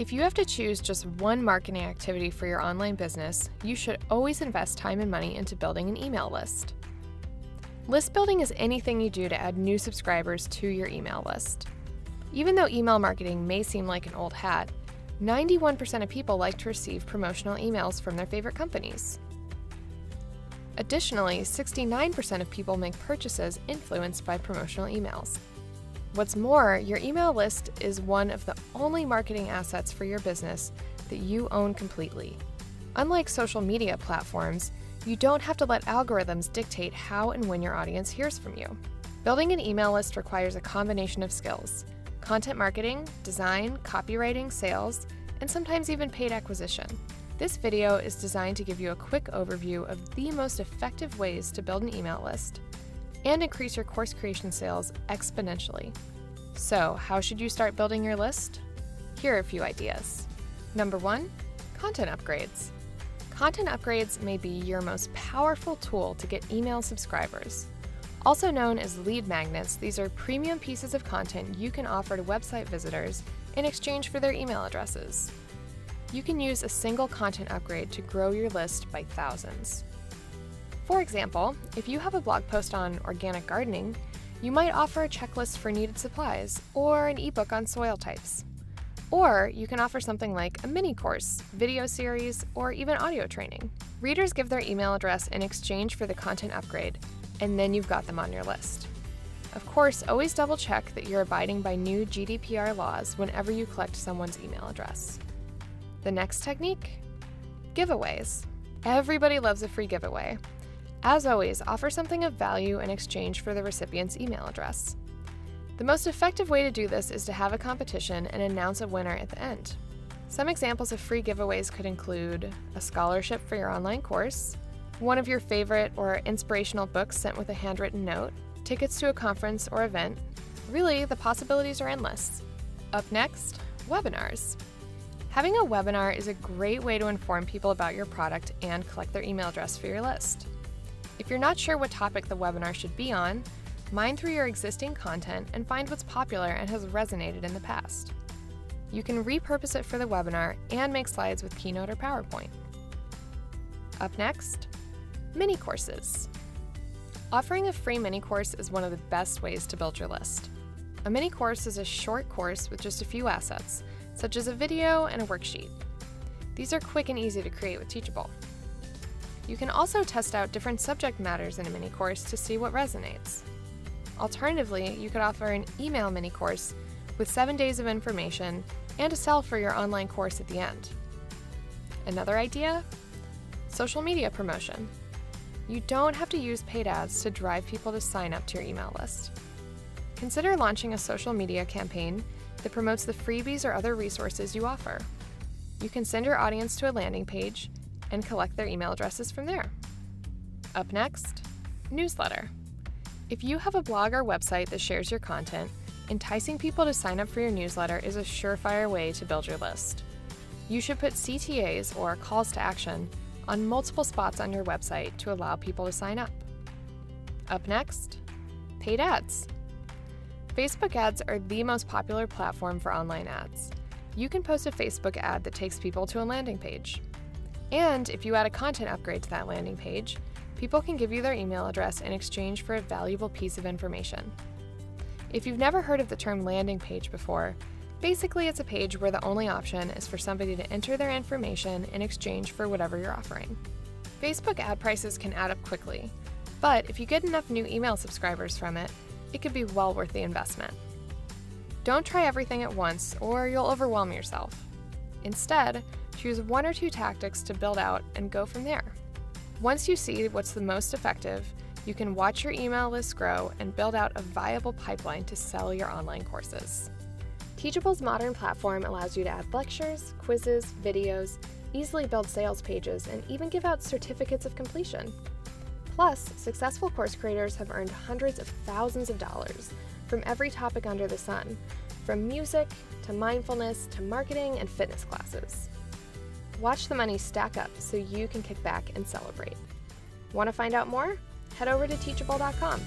If you have to choose just one marketing activity for your online business, you should always invest time and money into building an email list. List building is anything you do to add new subscribers to your email list. Even though email marketing may seem like an old hat, 91% of people like to receive promotional emails from their favorite companies. Additionally, 69% of people make purchases influenced by promotional emails. What's more, your email list is one of the only marketing assets for your business that you own completely. Unlike social media platforms, you don't have to let algorithms dictate how and when your audience hears from you. Building an email list requires a combination of skills: content marketing, design, copywriting, sales, and sometimes even paid acquisition. This video is designed to give you a quick overview of the most effective ways to build an email list and increase your course creation sales exponentially. So, how should you start building your list? Here are a few ideas. Number 1, content upgrades. Content upgrades may be your most powerful tool to get email subscribers. Also known as lead magnets, these are premium pieces of content you can offer to website visitors in exchange for their email addresses. You can use a single content upgrade to grow your list by thousands. For example, if you have a blog post on organic gardening, you might offer a checklist for needed supplies or an ebook on soil types. Or you can offer something like a mini course, video series, or even audio training. Readers give their email address in exchange for the content upgrade, and then you've got them on your list. Of course, always double check that you're abiding by new GDPR laws whenever you collect someone's email address. The next technique? Giveaways. Everybody loves a free giveaway. As always, offer something of value in exchange for the recipient's email address. The most effective way to do this is to have a competition and announce a winner at the end. Some examples of free giveaways could include a scholarship for your online course, one of your favorite or inspirational books sent with a handwritten note, tickets to a conference or event. Really, the possibilities are endless. Up next, webinars. Having a webinar is a great way to inform people about your product and collect their email address for your list. If you're not sure what topic the webinar should be on, mine through your existing content and find what's popular and has resonated in the past. You can repurpose it for the webinar and make slides with Keynote or PowerPoint. Up next, mini courses. Offering a free mini course is one of the best ways to build your list. A mini course is a short course with just a few assets, such as a video and a worksheet. These are quick and easy to create with Teachable. You can also test out different subject matters in a mini course to see what resonates. Alternatively, you could offer an email mini course with 7 days of information and a sell for your online course at the end. Another idea? Social media promotion. You don't have to use paid ads to drive people to sign up to your email list. Consider launching a social media campaign that promotes the freebies or other resources you offer. You can send your audience to a landing page and collect their email addresses from there. Up next, newsletter. If you have a blog or website that shares your content, enticing people to sign up for your newsletter is a surefire way to build your list. You should put CTAs, or calls to action, on multiple spots on your website to allow people to sign up. Up next, paid ads. Facebook ads are the most popular platform for online ads. You can post a Facebook ad that takes people to a landing page. And if you add a content upgrade to that landing page, people can give you their email address in exchange for a valuable piece of information. If you've never heard of the term landing page before, basically it's a page where the only option is for somebody to enter their information in exchange for whatever you're offering. Facebook ad prices can add up quickly, but if you get enough new email subscribers from it, it could be well worth the investment. Don't try everything at once or you'll overwhelm yourself. Instead, choose 1 or 2 tactics to build out and go from there. Once you see what's the most effective, you can watch your email list grow and build out a viable pipeline to sell your online courses. Teachable's modern platform allows you to add lectures, quizzes, videos, easily build sales pages, and even give out certificates of completion. Plus, successful course creators have earned hundreds of thousands of dollars from every topic under the sun, from music to mindfulness to marketing and fitness classes. Watch the money stack up so you can kick back and celebrate. Want to find out more? Head over to Teachable.com.